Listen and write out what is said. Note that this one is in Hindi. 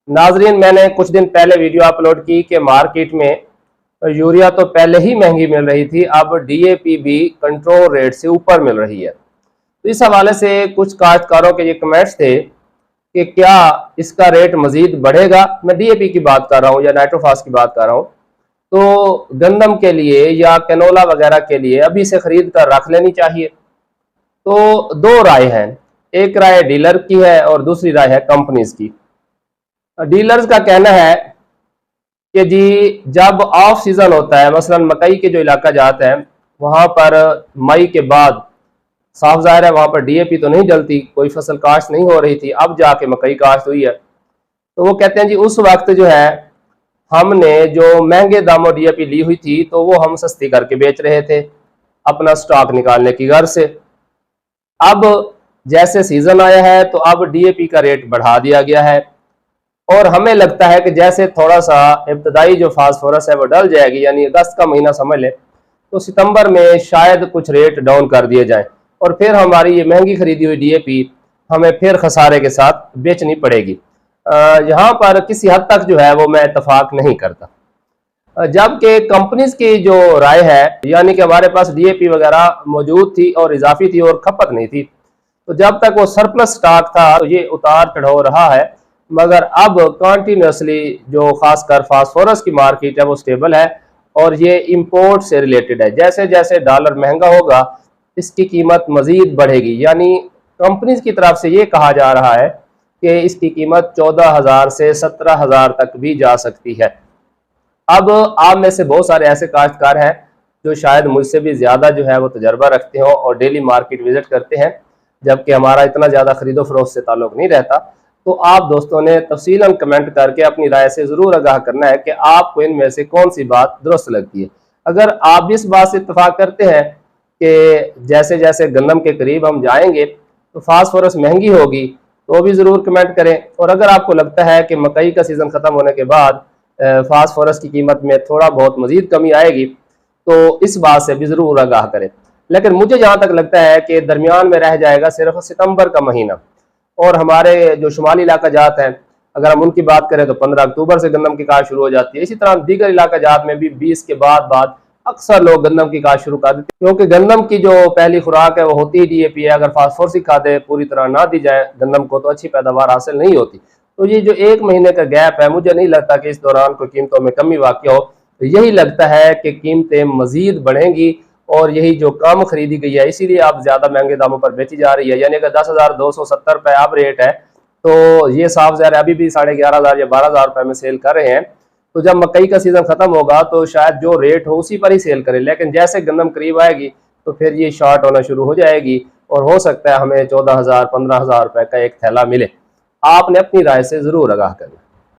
नाजरीन, मैंने कुछ दिन पहले वीडियो अपलोड की कि मार्केट में यूरिया तो पहले ही महंगी मिल रही थी, अब डीएपी भी कंट्रोल रेट से ऊपर मिल रही है। तो इस हवाले से कुछ काश्तकारों के ये कमेंट्स थे कि क्या इसका रेट मजीद बढ़ेगा। मैं डीएपी की बात कर रहा हूँ या नाइट्रोफास की बात कर रहा हूँ। तो गंदम के लिए या कैनोला वगैरह के लिए अभी से खरीद कर रख लेनी चाहिए। तो दो राय हैं, एक राय डीलर की है और दूसरी राय है कंपनीज की। डीलर्स का कहना है कि जी जब ऑफ सीजन होता है, मसलन मकई के जो इलाका जाते हैं वहां पर मई के बाद साफ जाहिर है वहां पर डीएपी तो नहीं डलती, कोई फसल काश्त नहीं हो रही थी, अब जाके मकई काश्त हुई है। तो वो कहते हैं जी उस वक्त जो है हमने जो महंगे दामों डीएपी ली हुई थी तो वो हम सस्ती करके बेच रहे थे अपना स्टॉक निकालने की गर्ज से। अब जैसे सीजन आया है तो अब डीएपी का रेट बढ़ा दिया गया है और हमें लगता है कि जैसे थोड़ा सा इब्तदाई जो फास्फोरस है वो डल जाएगी, यानी अगस्त का महीना समझ लें, तो सितंबर में शायद कुछ रेट डाउन कर दिए जाएं और फिर हमारी ये महंगी खरीदी हुई डीएपी हमें फिर खसारे के साथ बेचनी पड़ेगी। यहाँ पर किसी हद तक जो है वो मैं इतफाक नहीं करता। जबकि कंपनीज की जो राय है, यानी कि हमारे पास डीएपी वगैरह मौजूद थी और इजाफी थी और खपत नहीं थी, तो जब तक वो सरप्लस स्टॉक था तो ये उतार चढ़ाव रहा है। मगर अब कॉन्टिन्यूसली जो खासकर फास्फोरस की मार्केट है वो स्टेबल है और ये इंपोर्ट से रिलेटेड है। जैसे जैसे डॉलर महंगा होगा इसकी कीमत मजीद बढ़ेगी, यानी कंपनीज की तरफ से ये कहा जा रहा है कि इसकी कीमत 14,000 से 17,000 तक भी जा सकती है। अब आप में से बहुत सारे ऐसे काश्तकार हैं जो शायद मुझसे भी ज़्यादा जो है वो तजर्बा रखते हो और डेली मार्केट विजिट करते हैं, जबकि हमारा इतना ज़्यादा खरीदो फरोख्त से ताल्लुक़ नहीं रहता। तो आप दोस्तों ने तफसीलन कमेंट करके अपनी राय से ज़रूर आगाह करना है कि आपको इनमें से कौन सी बात दुरुस्त लगती है। अगर आप भी इस बात से इत्तफाक करते हैं कि जैसे जैसे गंदम के करीब हम जाएंगे तो फास्फोरस महंगी होगी, तो भी ज़रूर कमेंट करें। और अगर आपको लगता है कि मकई का सीज़न ख़त्म होने के बाद फास्फोरस की कीमत में थोड़ा बहुत मज़ीद कमी आएगी, तो इस बात से भी ज़रूर आगाह करें। लेकिन मुझे जहाँ तक लगता है कि दरमियान में रह जाएगा सिर्फ सितंबर का महीना, और हमारे जो शुमाली इलाका जात हैं अगर हम उनकी बात करें तो 15 अक्टूबर से गंदम की काश्त शुरू हो जाती है। इसी तरह दीगर इलाका जात में भी 20 के बाद अक्सर लोग गंदम की काश्त शुरू कर देते हैं, क्योंकि गंदम की जो पहली खुराक है वो होती ही डीएपी है। अगर फास्फोरस खादें पूरी तरह ना दी जाए गंदम को तो अच्छी पैदावार हासिल नहीं होती। तो ये जो एक महीने का गैप है, मुझे नहीं लगता कि इस दौरान कोई कीमतों में कमी वाक़ हो। तो यही लगता है कि कीमतें मजीद बढ़ेंगी और यही जो कम खरीदी गई है इसीलिए अब ज़्यादा महंगे दामों पर बेची जा रही है। यानी अगर 10,270 रुपये अब रेट है तो ये साफ ज़ाहिर अभी भी 11,500 या 12,000 रुपये में सेल कर रहे हैं। तो जब मकई का सीज़न ख़त्म होगा तो शायद जो रेट हो उसी पर ही सेल करें, लेकिन जैसे गंदम करीब आएगी तो फिर ये शॉर्ट होना शुरू हो जाएगी और हो सकता है हमें 14,000 15,000 रुपये का एक थैला मिले। आपने अपनी राय से ज़रूर आगाह करना।